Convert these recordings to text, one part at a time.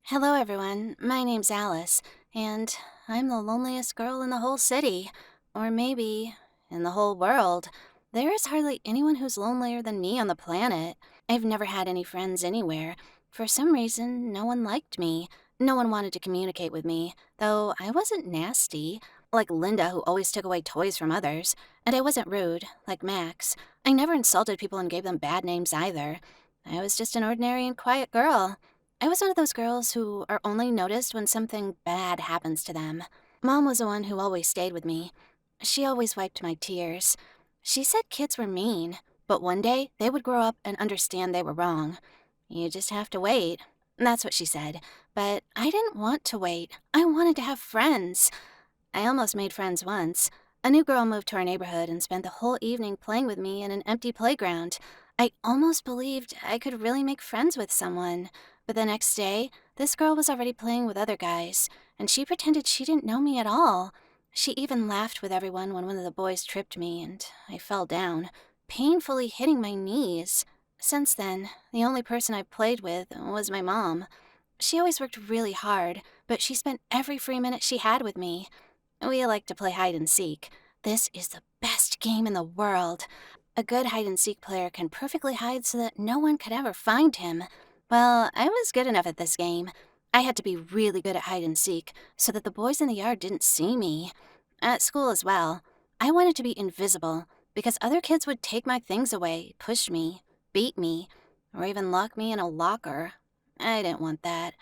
Hello, everyone. My name's Alice, and I'm the loneliest girl in the whole city. Or maybe in the whole world. There is hardly anyone who's lonelier than me on the planet. I've never had any friends anywhere. For some reason, no one liked me. No one wanted to communicate with me, though I wasn't nasty, like Linda, who always took away toys from others. And I wasn't rude, like Max. I never insulted people and gave them bad names either. I was just an ordinary and quiet girl. I was one of those girls who are only noticed when something bad happens to them. Mom was the one who always stayed with me. She always wiped my tears. She said kids were mean, but one day they would grow up and understand they were wrong. You just have to wait. That's what she said. But I didn't want to wait. I wanted to have friends. I almost made friends once. A new girl moved to our neighborhood and spent the whole evening playing with me in an empty playground. I almost believed I could really make friends with someone. But the next day, this girl was already playing with other guys, and she pretended she didn't know me at all. She even laughed with everyone when one of the boys tripped me and I fell down, painfully hitting my knees. Since then, the only person I've played with was my mom. She always worked really hard, but she spent every free minute she had with me. We like to play hide and seek. This is the best game in the world. A good hide and seek player can perfectly hide so that no one could ever find him. Well, I was good enough at this game. I had to be really good at hide and seek so that the boys in the yard didn't see me. At school as well, I wanted to be invisible because other kids would take my things away, push me, beat me, or even lock me in a locker. I didn't want that.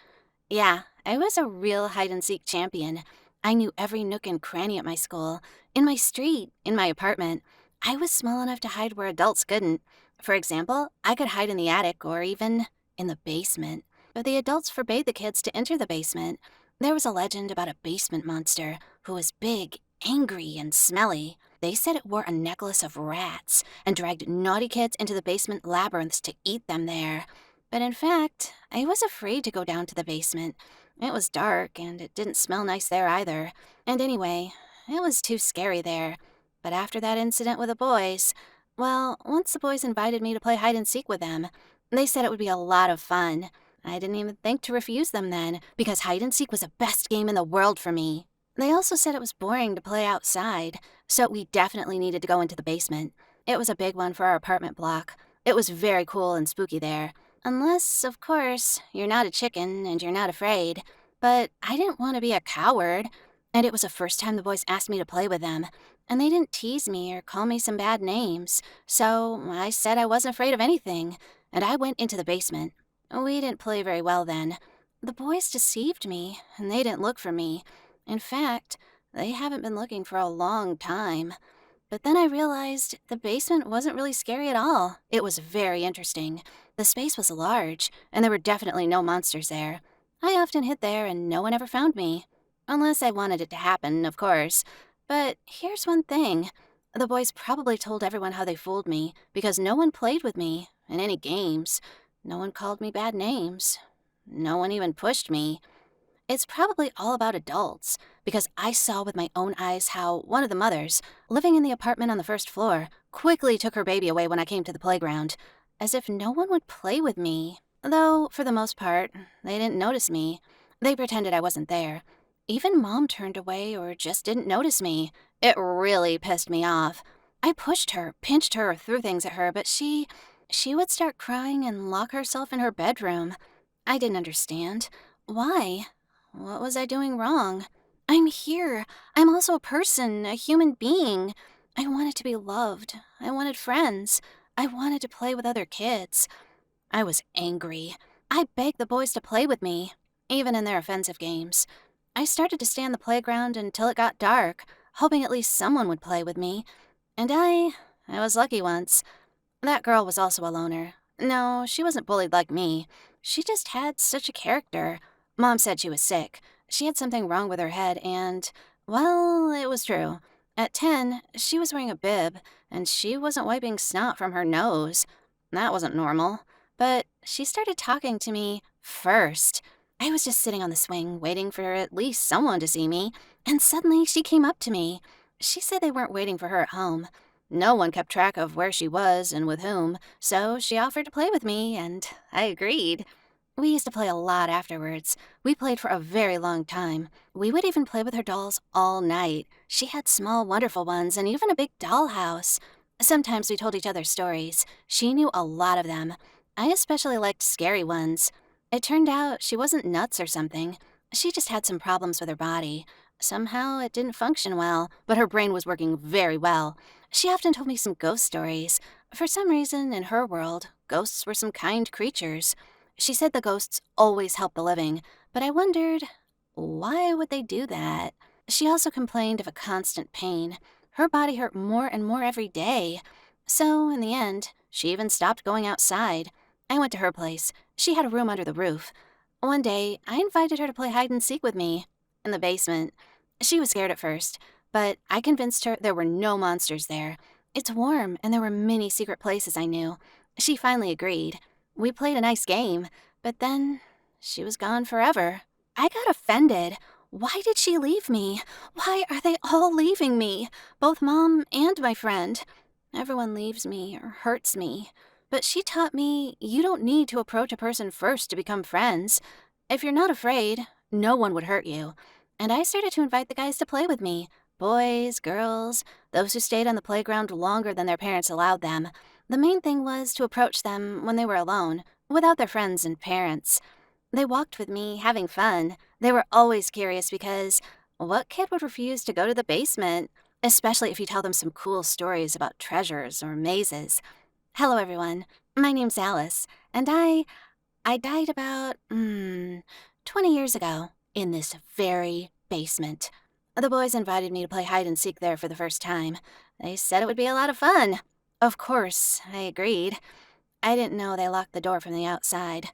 Yeah, I was a real hide and seek champion. I knew every nook and cranny at my school, in my street, in my apartment. I was small enough to hide where adults couldn't. For example, I could hide in the attic or even in the basement. But the adults forbade the kids to enter the basement. There was a legend about a basement monster who was big, angry, and smelly. They said it wore a necklace of rats and dragged naughty kids into the basement labyrinths to eat them there. But in fact, I was afraid to go down to the basement. It was dark, and it didn't smell nice there either. And anyway, it was too scary there. But after that incident with the boys, well, once the boys invited me to play hide and seek with them, they said it would be a lot of fun. I didn't even think to refuse them then, because hide and seek was the best game in the world for me. They also said it was boring to play outside, so we definitely needed to go into the basement. It was a big one for our apartment block. It was very cool and spooky there. Unless, of course, you're not a chicken and you're not afraid. But I didn't want to be a coward, and it was the first time the boys asked me to play with them. And they didn't tease me or call me some bad names, so I said I wasn't afraid of anything, and I went into the basement. We didn't play very well then. The boys deceived me, and they didn't look for me. In fact, they haven't been looking for a long time. But then I realized the basement wasn't really scary at all. It was very interesting. The space was large, and there were definitely no monsters there. I often hid there, and no one ever found me. Unless I wanted it to happen, of course. But here's one thing. The boys probably told everyone how they fooled me, because no one played with me in any games. No one called me bad names. No one even pushed me. It's probably all about adults, because I saw with my own eyes how one of the mothers, living in the apartment on the first floor, quickly took her baby away when I came to the playground, as if no one would play with me. Though, for the most part, they didn't notice me. They pretended I wasn't there. Even Mom turned away or just didn't notice me. It really pissed me off. I pushed her, pinched her, threw things at her, but she would start crying and lock herself in her bedroom. I didn't understand. Why? What was I doing wrong? I'm here. I'm also a person, a human being. I wanted to be loved. I wanted friends. I wanted to play with other kids. I was angry. I begged the boys to play with me, even in their offensive games. I started to stay on the playground until it got dark, hoping at least someone would play with me. And I was lucky once. That girl was also a loner. No, she wasn't bullied like me. She just had such a character. Mom said she was sick. She had something wrong with her head, and, well, it was true. At 10, she was wearing a bib, and she wasn't wiping snot from her nose. That wasn't normal. But she started talking to me first. I was just sitting on the swing, waiting for at least someone to see me, and suddenly she came up to me. She said they weren't waiting for her at home. No one kept track of where she was and with whom, so she offered to play with me, and I agreed. We used to play a lot afterwards. We played for a very long time. We would even play with her dolls all night. She had small, wonderful ones and even a big dollhouse. Sometimes we told each other stories. She knew a lot of them. I especially liked scary ones. It turned out she wasn't nuts or something. She just had some problems with her body. Somehow it didn't function well, but her brain was working very well. She often told me some ghost stories. For some reason, in her world, ghosts were some kind creatures. She said the ghosts always help the living, but I wondered, why would they do that? She also complained of a constant pain. Her body hurt more and more every day. So, in the end, she even stopped going outside. I went to her place. She had a room under the roof. One day, I invited her to play hide and seek with me in the basement. She was scared at first, but I convinced her there were no monsters there. It's warm, and there were many secret places I knew. She finally agreed. We played a nice game, but then she was gone forever. I got offended. Why did she leave me? Why are they all leaving me? Both Mom and my friend. Everyone leaves me or hurts me. But she taught me you don't need to approach a person first to become friends. If you're not afraid, no one would hurt you. And I started to invite the guys to play with me. Boys, girls, those who stayed on the playground longer than their parents allowed them. The main thing was to approach them when they were alone, without their friends and parents. They walked with me, having fun. They were always curious because what kid would refuse to go to the basement? Especially if you tell them some cool stories about treasures or mazes. Hello, everyone. My name's Alice, and I died about, 20 years ago in this very basement. The boys invited me to play hide and seek there for the first time. They said it would be a lot of fun. Of course, I agreed. I didn't know they locked the door from the outside.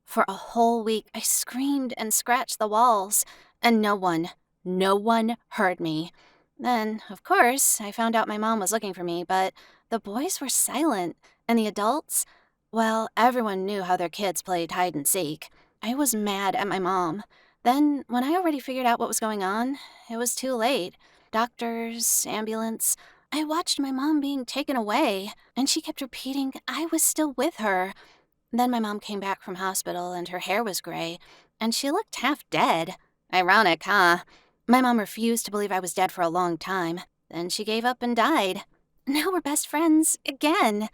For a whole week, I screamed and scratched the walls, and no one heard me. Then, of course, I found out my mom was looking for me, but the boys were silent, and the adults, well, everyone knew how their kids played hide and seek. I was mad at my mom. Then, when I already figured out what was going on, it was too late. Doctors, ambulance. I watched my mom being taken away, and she kept repeating I was still with her. Then my mom came back from hospital, and her hair was gray, and she looked half dead. Ironic, huh? My mom refused to believe I was dead for a long time. Then she gave up and died. Now we're best friends again.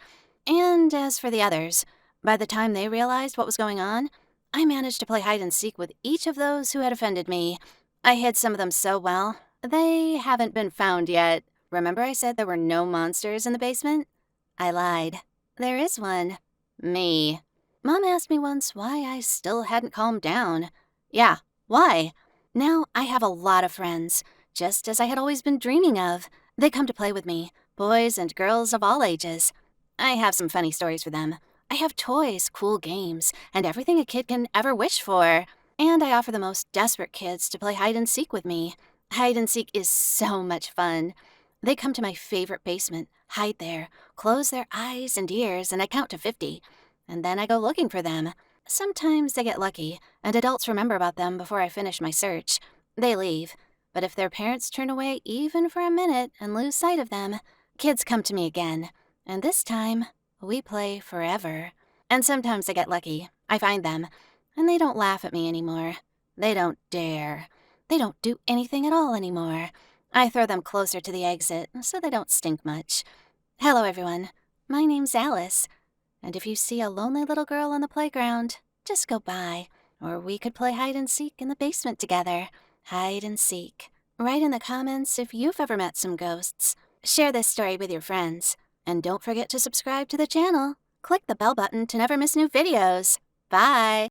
And as for the others, by the time they realized what was going on, I managed to play hide and seek with each of those who had offended me. I hid some of them so well, they haven't been found yet. Remember I said there were no monsters in the basement? I lied. There is one. Me. Mom asked me once why I still hadn't calmed down. Yeah, why? Now I have a lot of friends, just as I had always been dreaming of. They come to play with me, boys and girls of all ages. I have some funny stories for them. I have toys, cool games, and everything a kid can ever wish for. And I offer the most desperate kids to play hide and seek with me. Hide and seek is so much fun. They come to my favorite basement, hide there, close their eyes and ears, and I count to 50. And then I go looking for them. Sometimes they get lucky, and adults remember about them before I finish my search. They leave. But if their parents turn away even for a minute and lose sight of them, kids come to me again. And this time, we play forever. And sometimes I get lucky. I find them. And they don't laugh at me anymore. They don't dare. They don't do anything at all anymore. I throw them closer to the exit so they don't stink much. Hello, everyone. My name's Alice. And if you see a lonely little girl on the playground, just go by. Or we could play hide and seek in the basement together. Hide and seek. Write in the comments if you've ever met some ghosts. Share this story with your friends. And don't forget to subscribe to the channel. Click the bell button to never miss new videos. Bye!